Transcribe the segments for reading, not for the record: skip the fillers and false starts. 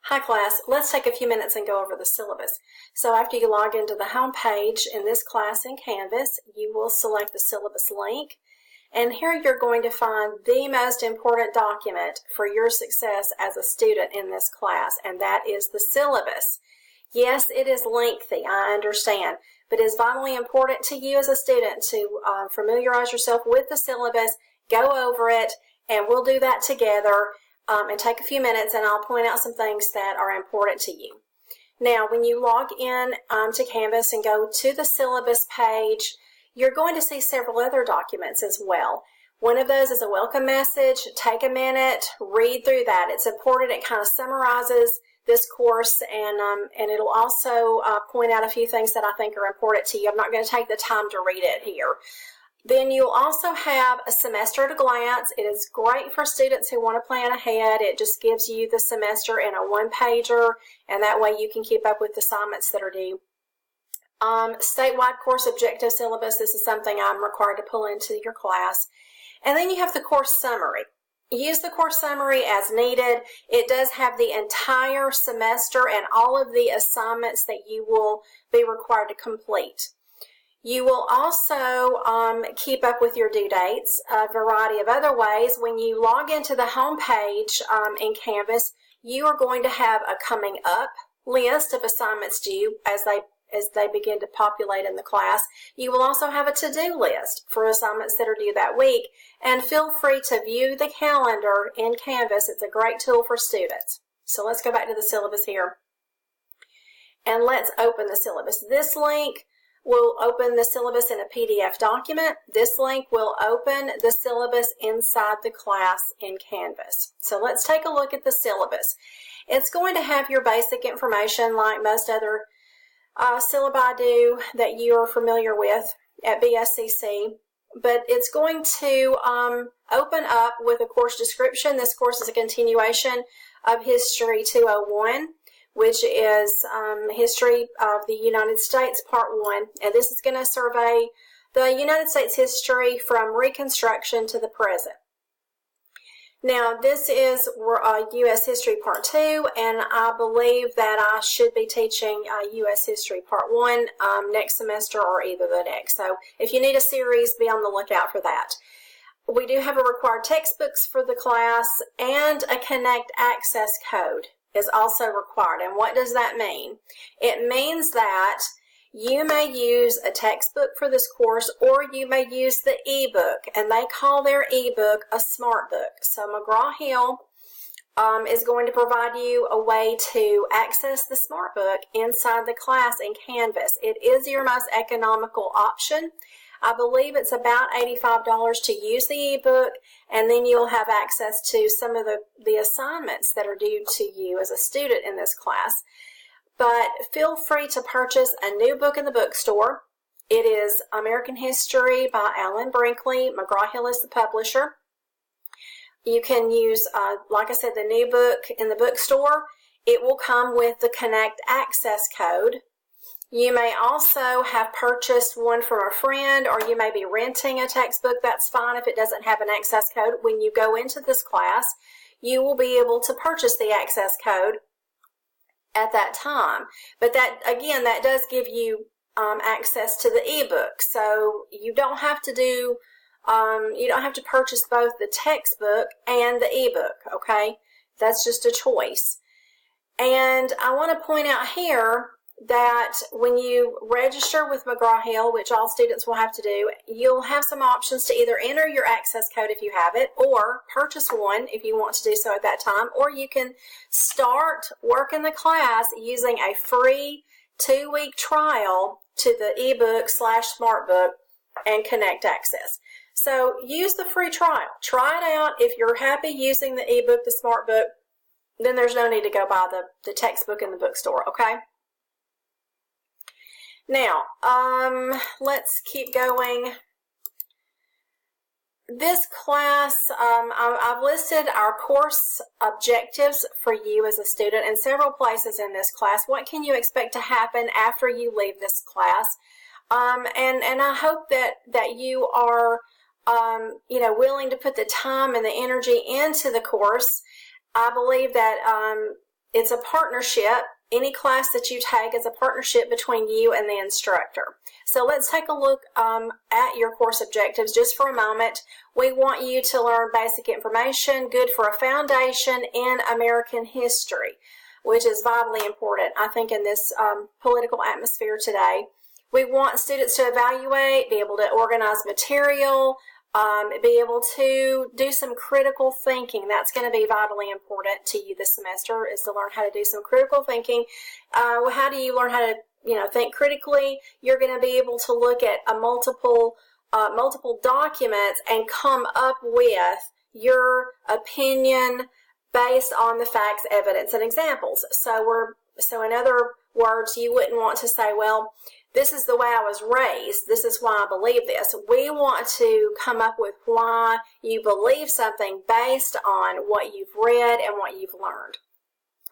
Hi class, let's take a few minutes and go over the syllabus. So after you log into the home page in this class in Canvas, you will select the syllabus link, and here you're going to find the most important document for your success as a student in this class, and that is the syllabus. Yes, it is lengthy, I understand, but it is vitally important to you as a student to familiarize yourself with the syllabus, go over it, and we'll do that together. And take a few minutes and I'll point out some things that are important to you. Now, when you log in to Canvas and go to the syllabus page, you're going to see several other documents as well. One of those is a welcome message. Take a minute, read through that. It's important. It kind of summarizes this course, and it'll also point out a few things that I think are important to you. I'm not going to take the time to read it here. Then you'll also have a semester at a glance. It is great for students who want to plan ahead. It just gives you the semester in a one-pager, and that way you can keep up with the assignments that are due. Statewide course objective syllabus. This is something I'm required to pull into your class. And then you have the course summary. Use the course summary as needed. It does have the entire semester and all of the assignments that you will be required to complete. You will also keep up with your due dates a variety of other ways. When you log into the home page in Canvas, you are going to have a coming up list of assignments due as they begin to populate in the class. You will also have a to-do list for assignments that are due that week. And feel free to view the calendar in Canvas. It's a great tool for students. So let's go back to the syllabus here. And let's open the syllabus. This link will open the syllabus in a PDF document. This link will open the syllabus inside the class in Canvas. So let's take a look at the syllabus. It's going to have your basic information like most other syllabi do that you are familiar with at BSCC, but it's going to open up with a course description. This course is a continuation of History 201. Which is History of the United States, Part 1. And this is going to survey the United States history from Reconstruction to the present. Now, this is U.S. History Part 2, and I believe that I should be teaching U.S. History Part 1 next semester or either the next. So if you need a series, be on the lookout for that. We do have a required textbooks for the class, and a Connect Access code is also required. And what does that mean? It means that you may use a textbook for this course, or you may use the ebook, and they call their ebook a smart book. So McGraw-Hill is going to provide you a way to access the smart book inside the class in Canvas. It is your most economical option. I believe it's about $85 to use the ebook, and then you'll have access to some of the assignments that are due to you as a student in this class. But feel free to purchase a new book in the bookstore. It is American History by Alan Brinkley. McGraw-Hill is the publisher. You can use, like I said, the new book in the bookstore. It will come with the Connect Access code. You may also have purchased one from a friend, or you may be renting a textbook. That's fine if it doesn't have an access code. When you go into this class, you will be able to purchase the access code at that time. But that, again, that does give you access to the ebook. So you don't have to do, you don't have to purchase both the textbook and the ebook, okay? That's just a choice. And I want to point out here that when you register with McGraw-Hill, which all students will have to do, you'll have some options to either enter your access code if you have it, or purchase one if you want to do so at that time, or you can start work in the class using a free 2-week trial to the ebook / smartbook and Connect Access. So use the free trial. Try it out. If you're happy using the ebook, the smartbook, then there's no need to go buy the textbook in the bookstore, okay? Now, let's keep going. This class, I've listed our course objectives for you as a student in several places in this class. What can you expect to happen after you leave this class? And I hope that you are, willing to put the time and the energy into the course. I believe that it's a partnership. Any class that you take is a partnership between you and the instructor. So let's take a look at your course objectives just for a moment. We want you to learn basic information, good for a foundation in American history, which is vitally important, I think, in this political atmosphere today. We want students to evaluate, be able to organize material, be able to do some critical thinking. That's going to be vitally important to you this semester, is to learn how to do some critical thinking. How do you learn how to, think critically? You're going to be able to look at multiple documents and come up with your opinion based on the facts, evidence, and examples. So in other words, you wouldn't want to say, well, this is the way I was raised. This is why I believe this. We want to come up with why you believe something based on what you've read and what you've learned.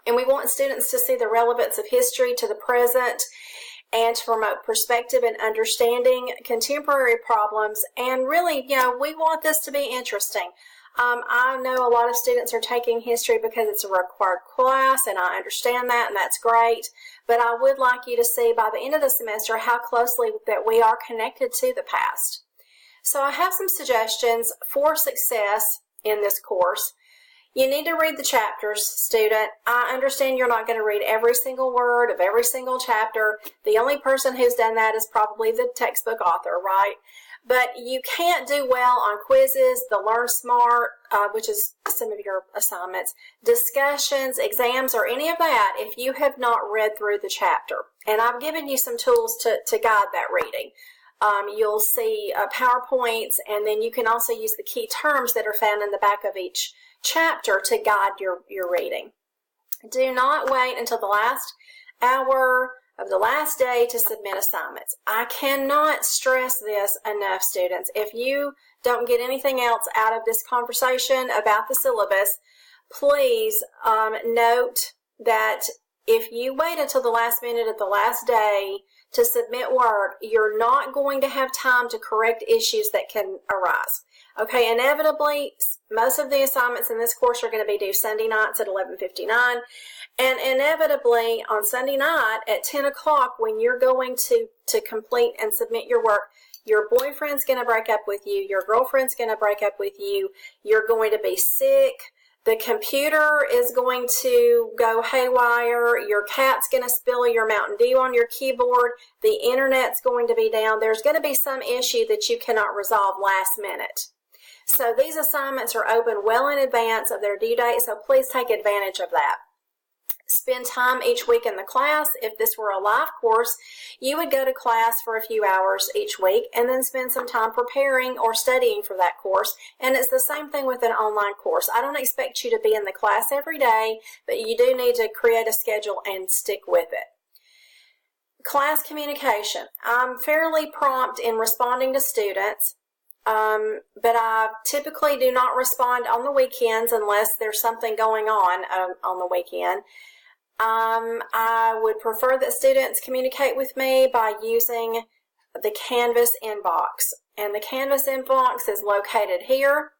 And we want students to see the relevance of history to the present and to promote perspective and understanding contemporary problems. And really, we want this to be interesting. I know a lot of students are taking history because it's a required class, and I understand that, and that's great. But I would like you to see by the end of the semester how closely that we are connected to the past. So I have some suggestions for success in this course. You need to read the chapters, student. I understand you're not going to read every single word of every single chapter. The only person who's done that is probably the textbook author, right? But you can't do well on quizzes, the Learn Smart, which is some of your assignments, discussions, exams, or any of that if you have not read through the chapter. And I've given you some tools to guide that reading. You'll see PowerPoints, and then you can also use the key terms that are found in the back of each chapter to guide your reading. Do not wait until the last hour of the last day to submit assignments. I cannot stress this enough, students. If you don't get anything else out of this conversation about the syllabus, please note that if you wait until the last minute of the last day to submit work, you're not going to have time to correct issues that can arise. Okay, inevitably, most of the assignments in this course are going to be due Sunday nights at 11:59, and inevitably on Sunday night at 10 o'clock when you're going to complete and submit your work, your boyfriend's going to break up with you, your girlfriend's going to break up with you, you're going to be sick, the computer is going to go haywire, your cat's going to spill your Mountain Dew on your keyboard, the internet's going to be down, there's going to be some issue that you cannot resolve last minute. So these assignments are open well in advance of their due date, so please take advantage of that. Spend time each week in the class. If this were a live course, you would go to class for a few hours each week and then spend some time preparing or studying for that course. And it's the same thing with an online course. I don't expect you to be in the class every day, but you do need to create a schedule and stick with it. Class communication. I'm fairly prompt in responding to students. But I typically do not respond on the weekends unless there's something going on the weekend. I would prefer that students communicate with me by using the Canvas inbox. And the Canvas inbox is located here.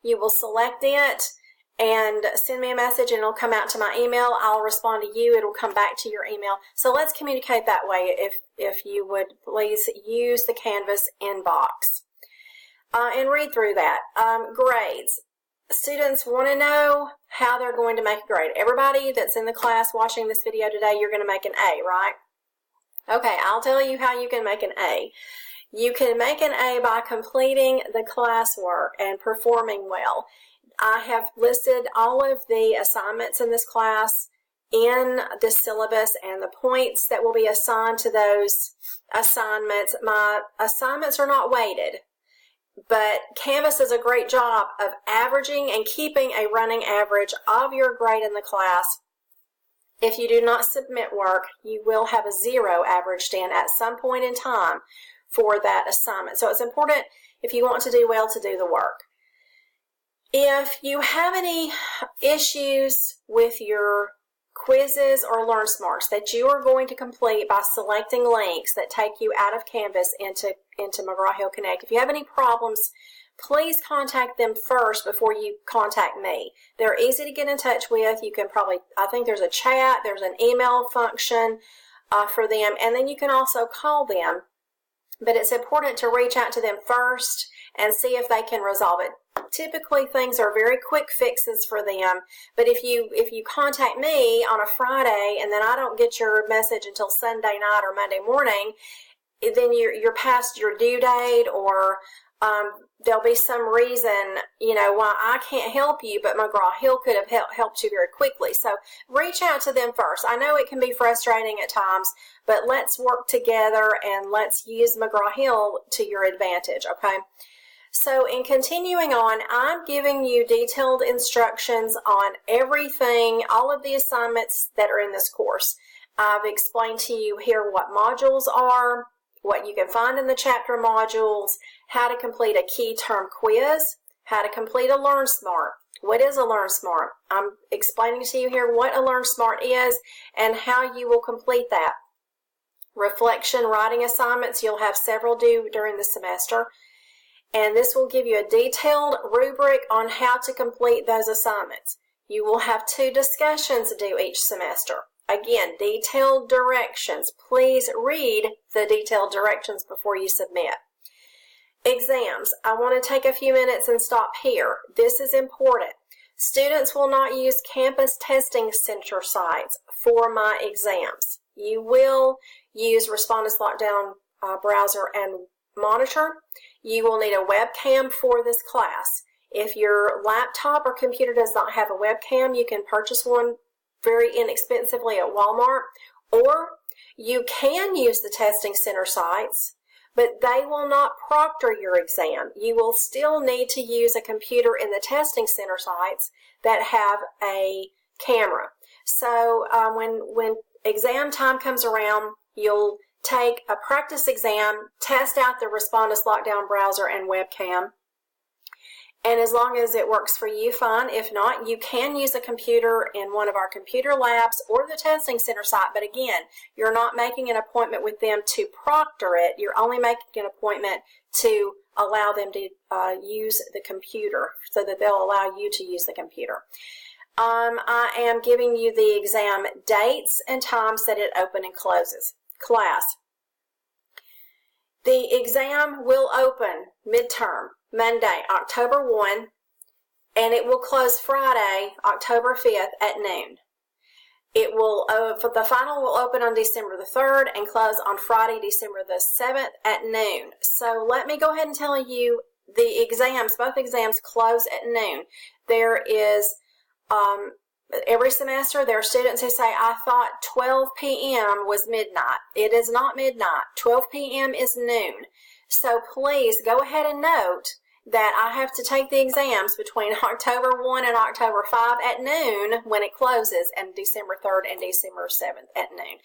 You will select it and send me a message, and it'll come out to my email. I'll respond to you. It'll come back to your email. So let's communicate that way if you would please use the Canvas inbox. And read through that. Grades. Students want to know how they're going to make a grade. Everybody that's in the class watching this video today, you're going to make an A, right? Okay, I'll tell you how you can make an A. You can make an A by completing the classwork and performing well. I have listed all of the assignments in this class in the syllabus and the points that will be assigned to those assignments. My assignments are not weighted, but Canvas does a great job of averaging and keeping a running average of your grade in the class. If you do not submit work, you will have a 0 averaged in at some point in time for that assignment. So it's important, if you want to do well, to do the work. If you have any issues with your quizzes or Learn Smarts that you are going to complete by selecting links that take you out of Canvas into McGraw-Hill Connect, if you have any problems, please contact them first before you contact me. They're easy to get in touch with. You can probably, I think there's a chat, there's an email function for them, and then you can also call them. But it's important to reach out to them first and see if they can resolve it. Typically, things are very quick fixes for them, but if you contact me on a Friday and then I don't get your message until Sunday night or Monday morning, then you're past your due date, or there'll be some reason, why I can't help you, but McGraw-Hill could have helped you very quickly. So reach out to them first. I know it can be frustrating at times, but let's work together and let's use McGraw-Hill to your advantage, okay? So in continuing on, I'm giving you detailed instructions on everything, all of the assignments that are in this course. I've explained to you here what modules are, what you can find in the chapter modules, how to complete a key term quiz, how to complete a LearnSmart. What is a LearnSmart? I'm explaining to you here what a LearnSmart is and how you will complete that. Reflection writing assignments, you'll have several due during the semester, and this will give you a detailed rubric on how to complete those assignments. You will have 2 discussions due each semester. Again, detailed directions. Please read the detailed directions before you submit. Exams. I want to take a few minutes and stop here. This is important. Students will not use campus testing center sites for my exams. You will use Respondus Lockdown Browser and Monitor. You will need a webcam for this class. If your laptop or computer does not have a webcam, you can purchase one very inexpensively at Walmart, or you can use the testing center sites, but they will not proctor your exam. You will still need to use a computer in the testing center sites that have a camera. So when exam time comes around, you'll take a practice exam, test out the Respondus Lockdown Browser and webcam, and as long as it works for you, fine. If not, you can use a computer in one of our computer labs or the testing center site. But again, you're not making an appointment with them to proctor it. You're only making an appointment to allow them to use the computer, so that they'll allow you to use the computer. I am giving you the exam dates and times that it opens and closes. Class. The exam will open midterm Monday, October 1, and it will close Friday, October 5th at noon. It will, the final will open on December the 3rd and close on Friday, December the 7th at noon. So let me go ahead and tell you the exams, both exams close at noon. There is, every semester there are students who say, I thought 12 p.m. was midnight. It is not midnight. 12 p.m. is noon. So please go ahead and note that I have to take the exams between October 1 and October 5 at noon when it closes, and December 3rd and December 7th at noon.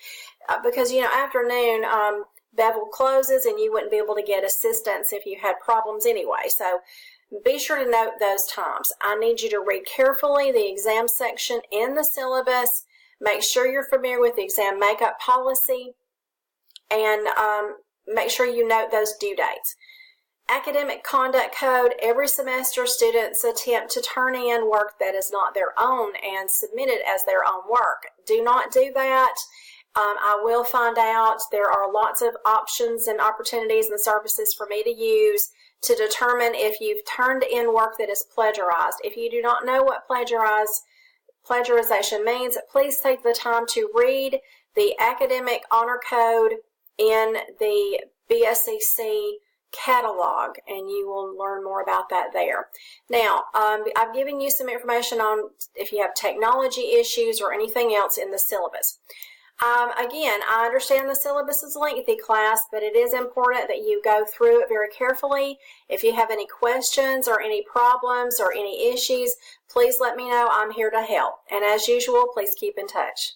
Because, after noon, Bevel closes and you wouldn't be able to get assistance if you had problems anyway. So be sure to note those times. I need you to read carefully the exam section in the syllabus. Make sure you're familiar with the exam makeup policy, and make sure you note those due dates. Academic Conduct Code. Every semester, students attempt to turn in work that is not their own and submit it as their own work. Do not do that. I will find out. There are lots of options and opportunities and services for me to use to determine if you've turned in work that is plagiarized. If you do not know what plagiarization means, please take the time to read the Academic Honor Code in the BSCC catalog, and you will learn more about that there. Now, I've given you some information on if you have technology issues or anything else in the syllabus. Again, I understand the syllabus is lengthy, class, but it is important that you go through it very carefully. If you have any questions or any problems or any issues, please let me know. I'm here to help. And as usual, please keep in touch.